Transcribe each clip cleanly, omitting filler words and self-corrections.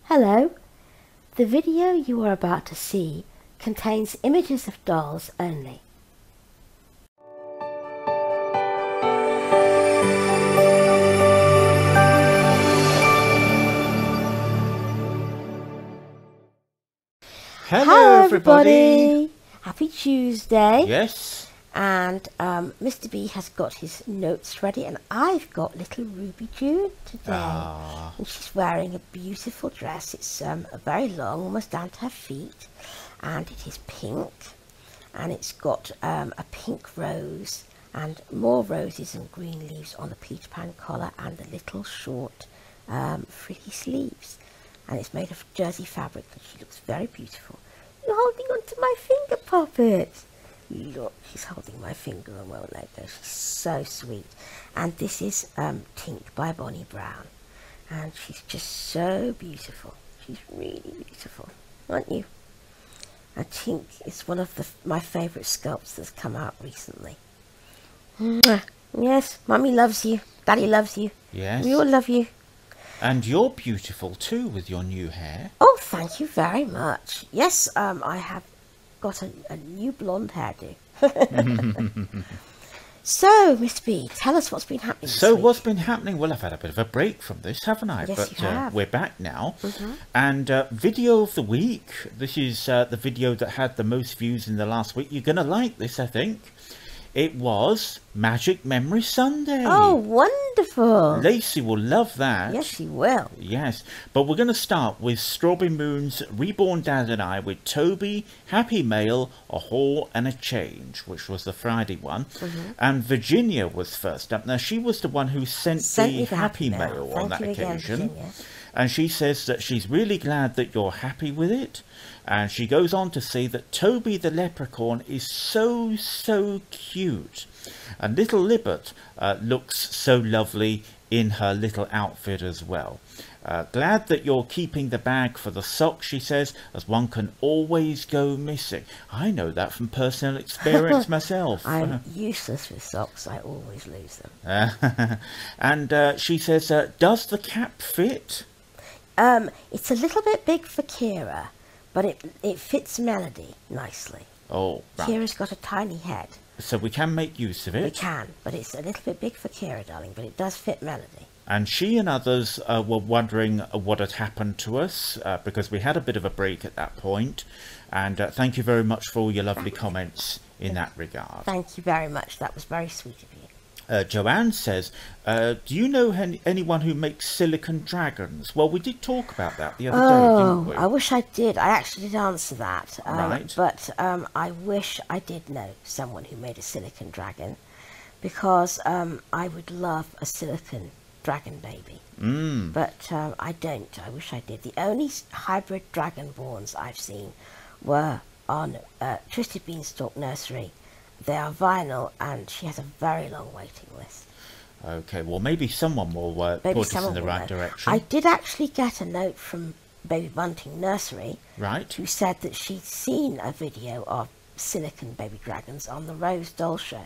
Hello. The video you are about to see contains images of dolls only. Hello everybody! Happy Tuesday. Yes. And Mr. B has got his notes ready, and I've got little Ruby June today. And she's wearing a beautiful dress. It's very long, almost down to her feet, and it is pink, and it's got a pink rose and more roses and green leaves on the Peter Pan collar and the little short frilly sleeves, and it's made of jersey fabric, and she looks very beautiful. You're holding on to my finger puppet. Look, she's holding my finger and won't let go. She's so sweet. And this is Tink by Bonnie Brown. And she's just so beautiful. She's really beautiful, aren't you? And Tink is one of my favourite sculpts that's come out recently. Yes, Mummy loves you. Daddy loves you. Yes. We all love you. And you're beautiful too with your new hair. Oh, thank you very much. Yes, I have got a new blonde hairdo. So, Mr. B, tell us what's been happening this week. What's been happening? Well, I've had a bit of a break from this, haven't I? Yes, you have. We're back now. And video of the week. This is the video that had the most views in the last week. You're going to like this, I think. It was Magic Memory Sunday. Oh, wonderful. Lacey will love that. Yes, she will. Yes, but we're going to start with Strawberry Moon's Reborn Dad and I with Toby, Happy Mail, A Haul and a Change, which was the Friday one. And Virginia was first up. Now, she was the one who sent the Happy Mail on that occasion. And she says that she's really glad that you're happy with it. And she goes on to say that Toby the Leprechaun is so cute. And little Libbet looks so lovely in her little outfit as well. Glad that you're keeping the bag for the socks, she says, as one can always go missing. I know that from personal experience myself. I'm useless with socks. I always lose them. And she says, does the cap fit? It's a little bit big for Kira, but it fits Melody nicely. Oh, right. Kira's got a tiny head. So we can make use of it. We can, but it's a little bit big for Kira, darling, but it does fit Melody. And she and others were wondering what had happened to us, because we had a bit of a break at that point. And thank you very much for all your lovely comments in that regard. Thank you very much. That was very sweet of you. Joanne says, do you know anyone who makes silicon dragons? Well, we did talk about that the other day, didn't we? I wish I did. I actually did answer that. Right. But I wish I did know someone who made a silicon dragon, because I would love a silicon dragon baby. But I don't. I wish I did. The only hybrid dragonborns I've seen were on Twisted Beanstalk Nursery. They are vinyl, and she has a very long waiting list. Okay, well, maybe someone will put us in the right direction. I did actually get a note from Baby Bunting Nursery, right, who said that she'd seen a video of silicon baby dragons on the Rose Doll Show.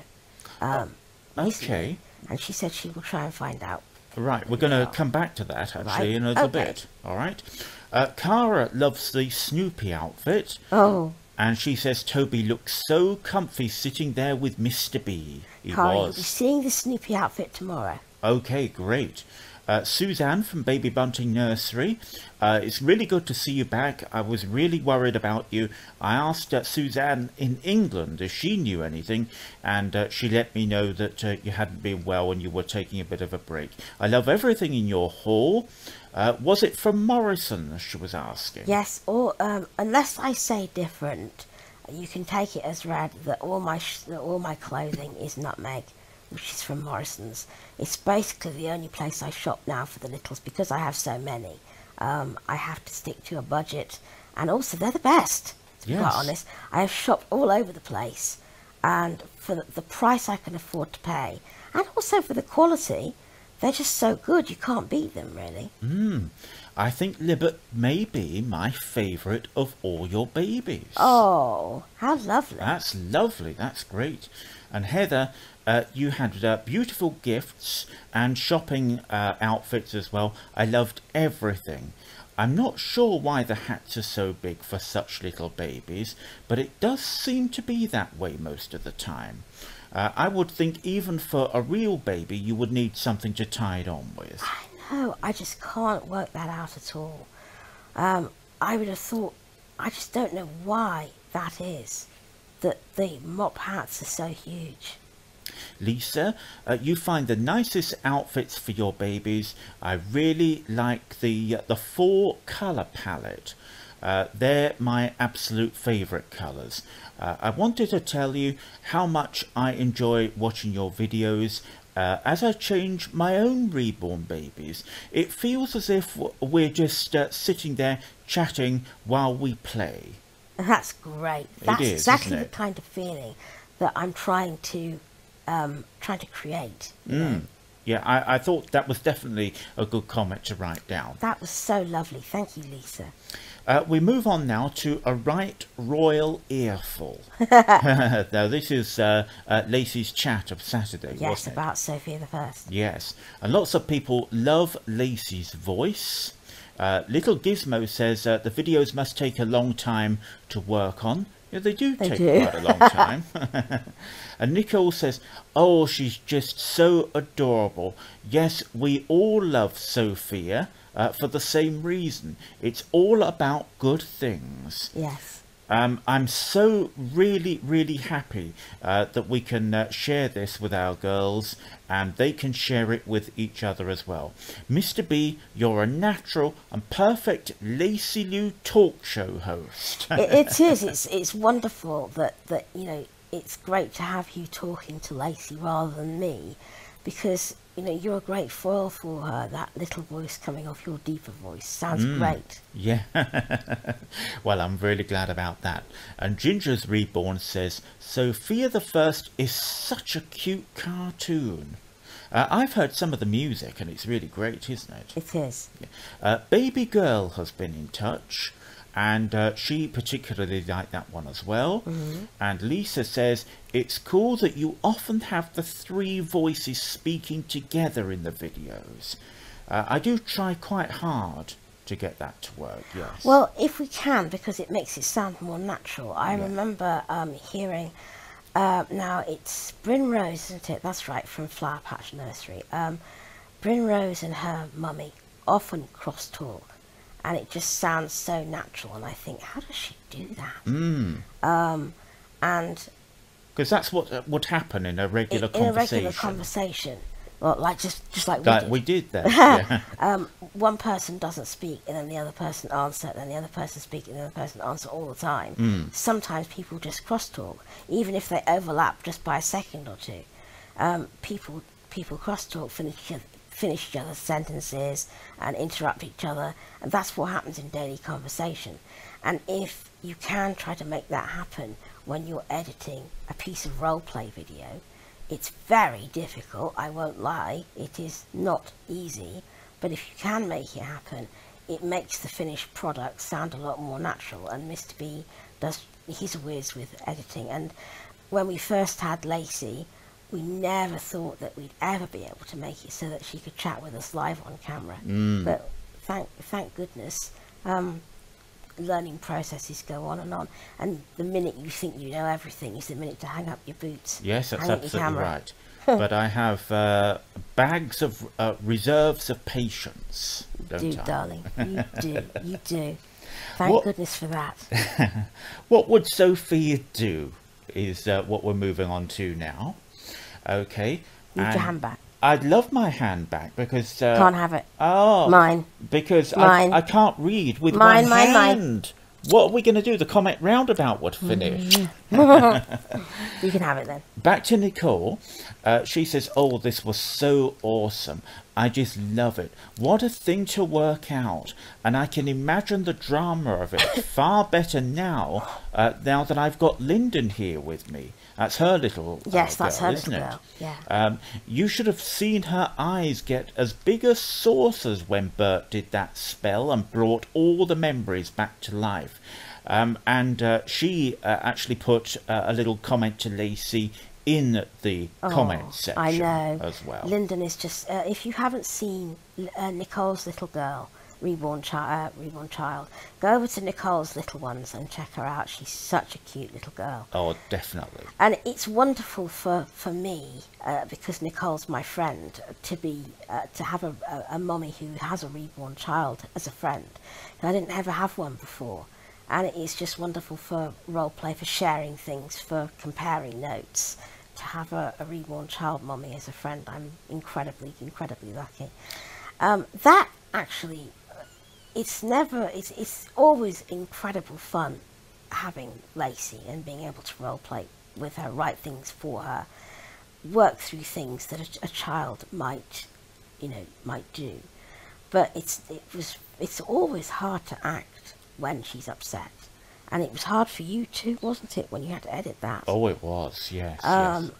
Okay. And she said she will try and find out. Right, we're going to come back to that, actually, in a little bit. All right. Cara loves the Snoopy outfit. Oh. And she says Toby looks so comfy sitting there with Mr. B. Cara, you'll be seeing the Snoopy outfit tomorrow. Okay, great. Suzanne from Baby Bunting Nursery. It's really good to see you back. I was really worried about you. I asked Suzanne in England if she knew anything, and she let me know that you hadn't been well and you were taking a bit of a break. I love everything in your haul. Was it from Morrison, she was asking? Yes, or unless I say different, you can take it as read that all my clothing is Nutmeg, which is from Morrison's. It's basically the only place I shop now for the littles, because I have so many. I have to stick to a budget, and also they're the best, to be quite honest. I have shopped all over the place, and for the price I can afford to pay, and also for the quality, they're just so good, you can't beat them, really. I think Libbet may be my favourite of all your babies. Oh, how lovely. That's lovely, that's great. And Heather, you had beautiful gifts and shopping outfits as well. I loved everything. I'm not sure why the hats are so big for such little babies, but it does seem to be that way most of the time. I would think even for a real baby you would need something to tie it on with. I know, I just can't work that out at all. I would have thought, I just don't know why that is, that the mop hats are so huge. Lisa, you find the nicest outfits for your babies. I really like the 4 colour palette. They're my absolute favourite colours. I wanted to tell you how much I enjoy watching your videos. As I change my own reborn babies, it feels as if we're just sitting there chatting while we play. That's great. That's exactly the kind of feeling that I'm trying to create. Yeah, I thought that was definitely a good comment to write down. That was so lovely. Thank you, Lisa. We move on now to a right royal earful. Now, this is Lacey's chat of Saturday, yes, wasn't it? about Sophia the First. Yes, and lots of people love Lacey's voice. Little Gizmo says the videos must take a long time to work on. Yeah, they do take quite a long time. And Nicole says, oh, she's just so adorable. Yes, we all love Sophia for the same reason. It's all about good things. Yes. I'm so really happy that we can share this with our girls and they can share it with each other as well. Mr. B, you're a natural and perfect Lacey Lou talk show host. It is. It's wonderful that you know, it's great to have you talking to Lacey rather than me, because you know, you're a great foil for her. That little voice coming off your deeper voice sounds great. Yeah. Well, I'm really glad about that. And Ginger's Reborn says, Sophia the First is such a cute cartoon. I've heard some of the music and it's really great, isn't it? It is. Yeah. Baby Girl has been in touch. And she particularly liked that one as well. And Lisa says, it's cool that you often have the 3 voices speaking together in the videos. I do try quite hard to get that to work, yes. Well, if we can, because it makes it sound more natural. I remember hearing, now it's Bryn Rose, isn't it? That's right, from Flower Patch Nursery. Bryn Rose and her mummy often cross-talk. And it just sounds so natural, and I think, how does she do that? And because that's what would happen in a regular conversation. In a regular conversation, well, like just like we did there. Yeah. One person doesn't speak, and then the other person answer, and then the other person speak, and the other person answer all the time. Sometimes people just crosstalk, even if they overlap just by a second or two. People crosstalk, finish each other's sentences and interrupt each other, and that's what happens in daily conversation. And if you can try to make that happen when you're editing a piece of role-play video, it's very difficult, I won't lie, it is not easy, but if you can make it happen, it makes the finished product sound a lot more natural. And Mr. B he's a whiz with editing, and when we first had Lacey, we never thought that we'd ever be able to make it so that she could chat with us live on camera. But thank goodness, learning processes go on, and the minute you think you know everything is the minute to hang up your boots. Yes, that's absolutely right. But I have bags of reserves of patience, don't I? Darling, you do. Thank goodness for that. What would Sophia do is what we're moving on to now. Okay. Need your hand back. I'd love my hand back because... can't have it. Oh. Mine. Because mine. I can't read with one hand. Mine. What are we going to do? The comment roundabout would finish. You can have it then. Back to Nicole. She says, oh, this was so awesome. I just love it. What a thing to work out. And I can imagine the drama of it far better now, now that I've got Lyndon here with me. That's her little yes, girl, that's her isn't little it? girl. Yeah. You should have seen her eyes get as big as saucers when Bert did that spell and brought all the memories back to life. And she actually put a little comment to Lacey in the comment section I know. as well. Lyndon is just, if you haven't seen Nicole's little girl, reborn child, go over to Nicole's little ones and check her out. She's such a cute little girl. Oh, definitely. And it's wonderful for me, because Nicole's my friend, to have a mommy who has a reborn child as a friend. And I didn't ever have one before. And it's just wonderful for role play, for sharing things, for comparing notes. To have a reborn child mommy as a friend, I'm incredibly lucky. That actually, it's always incredible fun having Lacey and being able to role play with her, write things for her, work through things that a child might do. But it's always hard to act when she's upset. And it was hard for you too, wasn't it, when you had to edit that? Oh, it was, yes.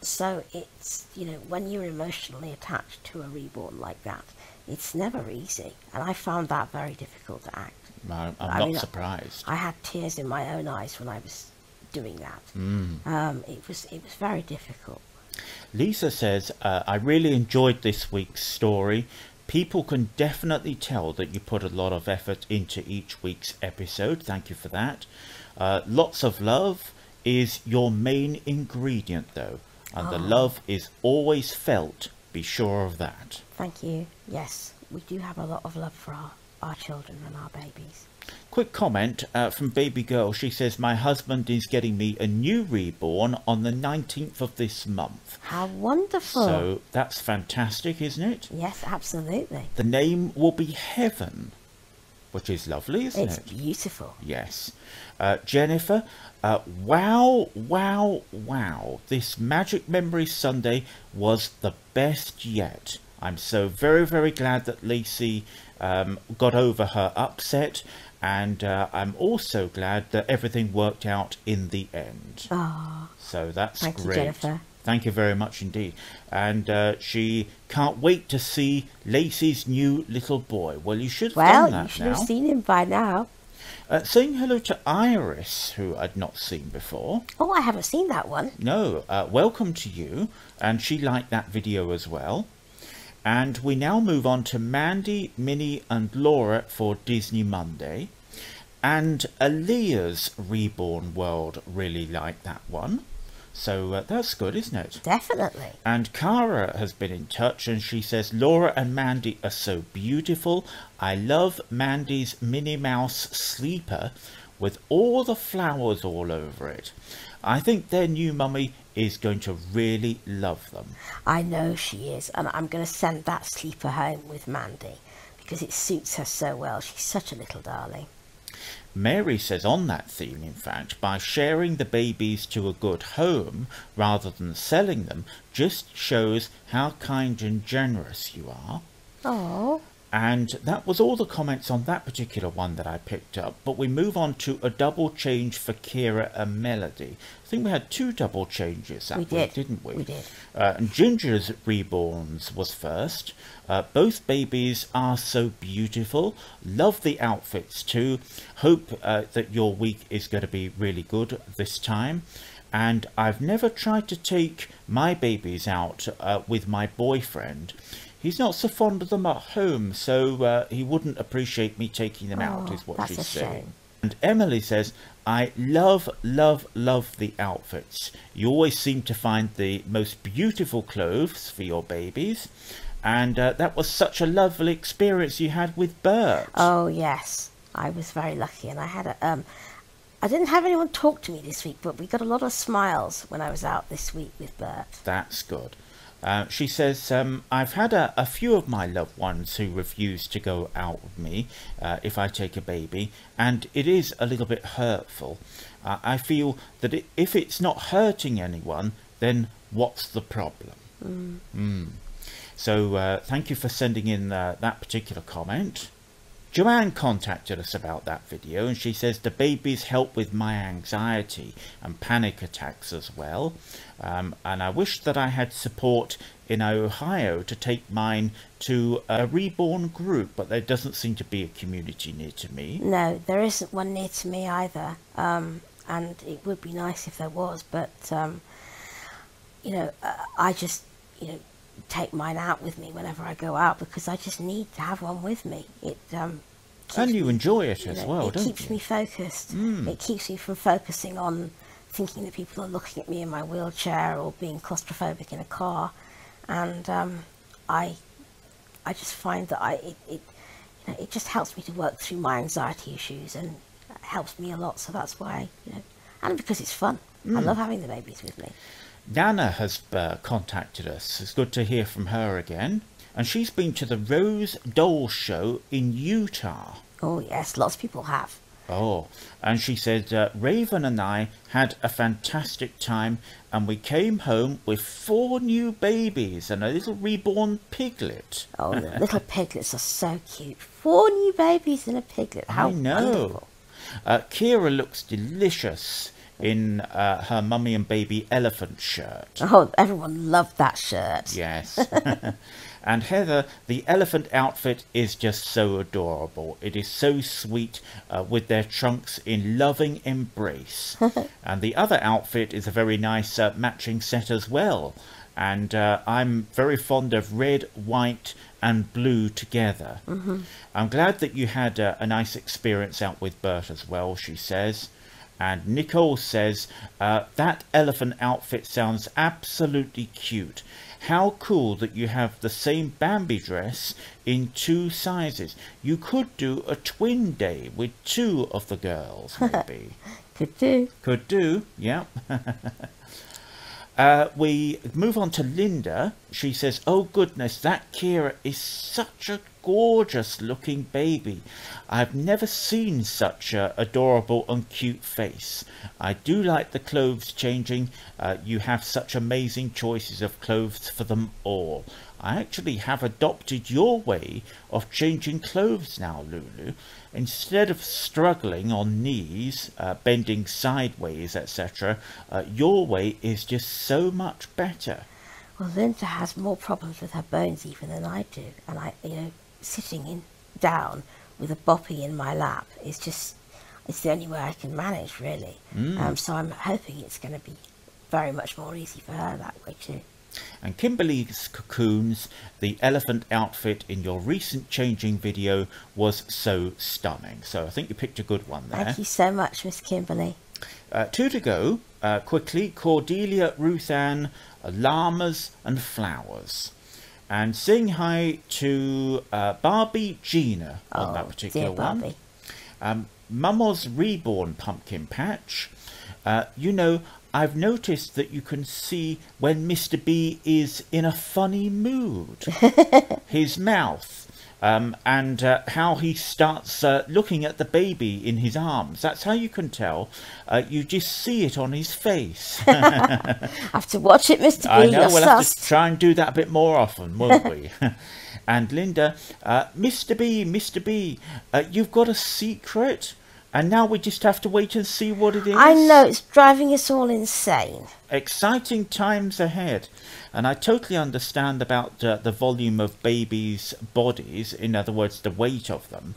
So it's, when you're emotionally attached to a reborn like that, it's never easy. And I found that very difficult to act. I'm not surprised. I had tears in my own eyes when I was doing that. It was very difficult. Lisa says, I really enjoyed this week's story. People can definitely tell that you put a lot of effort into each week's episode. Thank you for that. Lots of love is your main ingredient, though. And the love is always felt. Be sure of that. Thank you. Yes, we do have a lot of love for our children and our babies. Quick comment from Baby Girl. She says, my husband is getting me a new reborn on the 19th of this month. How wonderful. So that's fantastic, isn't it? Yes, absolutely. The name will be Heaven, which is lovely, isn't it? It's beautiful. Yes. Jennifer, wow. This Magic Memory Sunday was the best yet. I'm so very, very glad that Lacey got over her upset, and I'm also glad that everything worked out in the end. Oh, so that's great. Thank you, Jennifer. Thank you very much indeed. And she can't wait to see Lacey's new little boy. Well, you should have done that now. Well, you should have seen him by now. Saying hello to Iris, who I'd not seen before. Oh, I haven't seen that one. No, welcome to you. And she liked that video as well. And we now move on to Mandy, Minnie and Laura for Disney Monday. And Aaliyah's Reborn World really liked that one. So that's good, isn't it? Definitely. And Cara has been in touch and she says, Laura and Mandy are so beautiful. I love Mandy's Minnie Mouse sleeper with all the flowers all over it. I think their new mummy is going to really love them. I know she is, and I'm going to send that sleeper home with Mandy because it suits her so well. She's such a little darling. Mary says on that theme, in fact, by sharing the babies to a good home rather than selling them just shows how kind and generous you are. Oh. And that was all the comments on that particular one that I picked up. But we move on to a double change for Kira and Melody. I think we had 2 double changes that week, didn't we? We did. And Ginger's Reborns was first. Both babies are so beautiful. Love the outfits too. Hope that your week is going to be really good this time. And I've never tried to take my babies out with my boyfriend. He's not so fond of them at home, so he wouldn't appreciate me taking them out, is what she's saying. And Emily says, I love the outfits. You always seem to find the most beautiful clothes for your babies. And that was such a lovely experience you had with Bert. Oh, yes. I was very lucky. And I had I didn't have anyone talk to me this week, but we got a lot of smiles when I was out this week with Bert. That's good. She says, I've had a few of my loved ones who refuse to go out with me if I take a baby, and it is a little bit hurtful. I feel that if it's not hurting anyone, then what's the problem? So thank you for sending in that particular comment. Joanne contacted us about that video and she says the babies help with my anxiety and panic attacks as well. And I wish that I had support in Ohio to take mine to a Reborn group, but there doesn't seem to be a community near to me. No, there isn't one near to me either. And it would be nice if there was, but, I just, take mine out with me whenever I go out because I just need to have one with me. And you enjoy it as well, it don't you? keeps me focused. It keeps me from focusing on thinking that people are looking at me in my wheelchair or being claustrophobic in a car. And I just find that it just helps me to work through my anxiety issues, and it helps me a lot. So that's why, and because it's fun. I love having the babies with me. Nana has contacted us. It's good to hear from her again. And she's been to the Rose Doll Show in Utah. Oh yes, lots of people have. Oh, and she said, Raven and I had a fantastic time, and we came home with 4 new babies and a little reborn piglet. Oh, the little piglets are so cute. 4 new babies and a piglet. How I know. wonderful. Kira looks delicious in her mummy and baby elephant shirt. Oh, everyone loved that shirt. Yes. And Heather, the elephant outfit is just so adorable. It is so sweet, with their trunks in loving embrace. And the other outfit is a very nice matching set as well. And I'm very fond of red, white and blue together. I'm glad that you had a nice experience out with Bert as well, she says. And Nicole says, that elephant outfit sounds absolutely cute. How cool that you have the same Bambi dress in 2 sizes. You could do a twin day with 2 of the girls, maybe. Could do. Could do, yeah. We move on to Linda. She says, oh goodness, that Kira is such a gorgeous looking baby. I've never seen such a adorable and cute face. I do like the clothes changing. You have such amazing choices of clothes for them all. I actually have adopted your way of changing clothes now, Lulu. Instead of struggling on knees, bending sideways, etc., your way is just so much better. Well, Linda has more problems with her bones even than I do. And sitting down with a boppy in my lap is it's the only way I can manage, really. So I'm hoping it's going to be very much more easy for her that way too. And Kimberly's cocoons, the elephant outfit in your recent changing video was so stunning. So I think you picked a good one there. Thank you so much, Miss Kimberly. 2 to go. Quickly, Cordelia, Ruth Ann, llamas and flowers. And saying hi to Barbie Gina on that particular dear Barbie. one. Mummo's Reborn pumpkin patch. I've noticed that you can see when Mr. B is in a funny mood. His mouth, and how he starts looking at the baby in his arms. That's how you can tell. You just see it on his face. I have to watch it, Mr. B. I know, we'll have sus. to try and do that a bit more often, won't we? And Linda, Mr. B, you've got a secret? And now we just have to wait and see what it is. I know, it's driving us all insane. Exciting times ahead. And I totally understand about the volume of babies' bodies, in other words, the weight of them.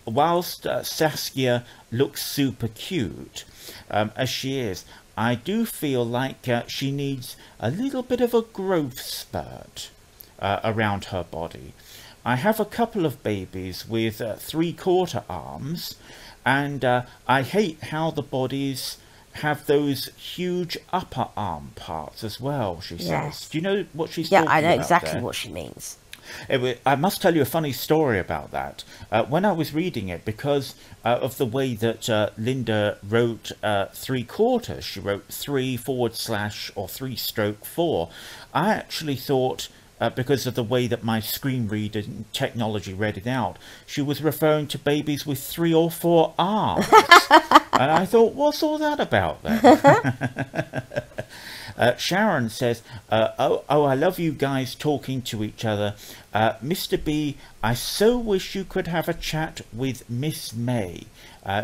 Whilst Saskia looks super cute, as she is, I do feel like she needs a little bit of a growth spurt around her body. I have a couple of babies with 3/4 arms, and I hate how the bodies have those huge upper arm parts as well, she says. Yes. Do you know what she's talking about? Yeah, I know exactly there? what she means. I must tell you a funny story about that. When I was reading it, because of the way that Linda wrote 3/4, she wrote 3/ or 3/4, I actually thought, because of the way that my screen reader technology read it out, she was referring to babies with 3 or 4 arms. And I thought, what's all that about then? Sharon says, oh, I love you guys talking to each other. Mr. B, I so wish you could have a chat with Miss May.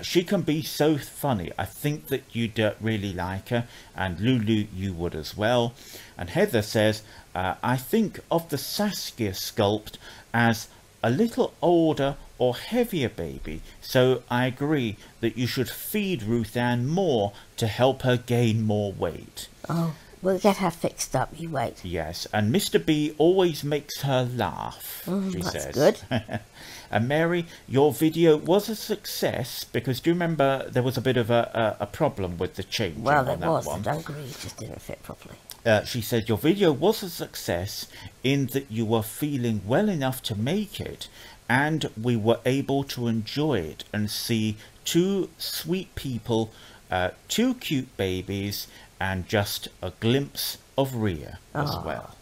She can be so funny. I think that you'd really like her, and Lulu, you would as well. And Heather says, I think of the Saskia sculpt as a little older or heavier baby, so I agree that you should feed Ruth Ann more to help her gain more weight. Oh, We'll get her fixed up, you wait. Yes, and Mr. B always makes her laugh, she that's says. good. And Mary, your video was a success, because do you remember there was a bit of a problem with the changing Well, on there was. that one? The dungarees just didn't fit properly. She said your video was a success in that you were feeling well enough to make it, and we were able to enjoy it and see two sweet people, two cute babies, and just a glimpse of Rhea as well.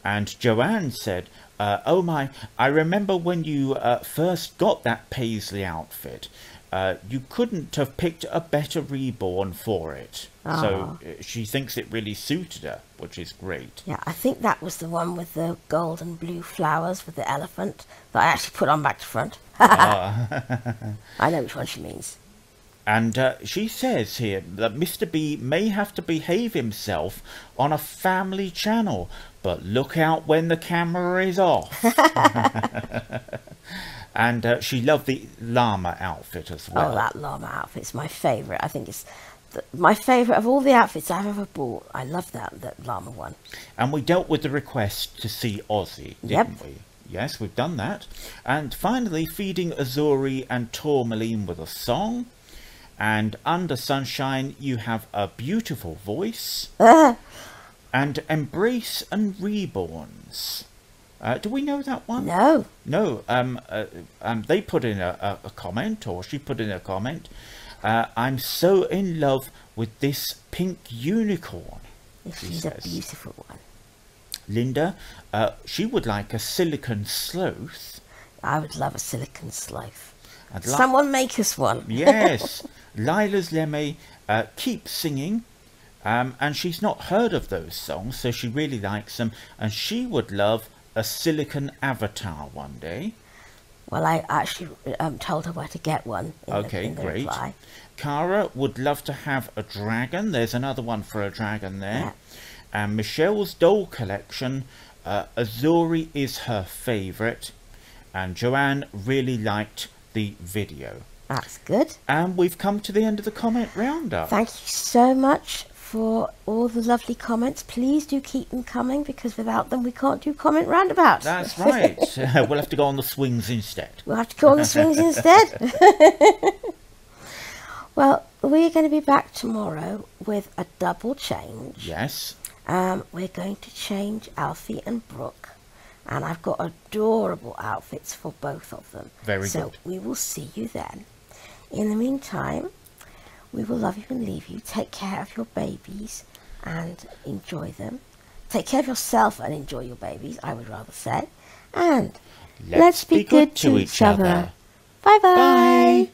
And Joanne said, oh my, I remember when you first got that paisley outfit. You couldn't have picked a better Reborn for it. So she thinks it really suited her, which is great. Yeah, I think that was the one with the gold and blue flowers with the elephant that I actually put on back to front. I know which one she means. And she says here that Mr. B may have to behave himself on a family channel, but look out when the camera is off. And she loved the llama outfit as well. Oh, that llama outfit's my favourite. I think it's my favourite of all the outfits I've ever bought. I love that llama one. And we dealt with the request to see Ozzy, didn't we? Yes, we've done that. And finally, feeding Azuri and Tourmaline with a song. And Under Sunshine, you have a beautiful voice. And Embrace and Reborns. Do we know that one? No. No. They put in a comment, or she put in a comment. I'm so in love with this pink unicorn. She's a beautiful one. Linda, she would like a silicon sloth. I would love a silicon sloth. Someone make us one. Yes. Lila's Lemme, keep singing. And she's not heard of those songs, so she really likes them. And she would love a silicon avatar one day. Well, I actually told her where to get one in the great. reply. Cara would love to have a dragon. There's another one for a dragon there. Yeah. And Michelle's doll collection, Azuri is her favourite. And Joanne really liked the video. That's good. And we've come to the end of the comment roundup. Thank you so much for all the lovely comments. Please do keep them coming, because without them we can't do comment roundabouts. That's right. We'll have to go on the swings instead. We'll have to go on the swings instead. Well, we're going to be back tomorrow with a double change. Yes. We're going to change Alfie and Brooke. And I've got adorable outfits for both of them. Very good. So we will see you then. In the meantime, we will love you and leave you. Take care of your babies and enjoy them. Take care of yourself and enjoy your babies, I would rather say. And let's be good to each other. Bye-bye. Bye.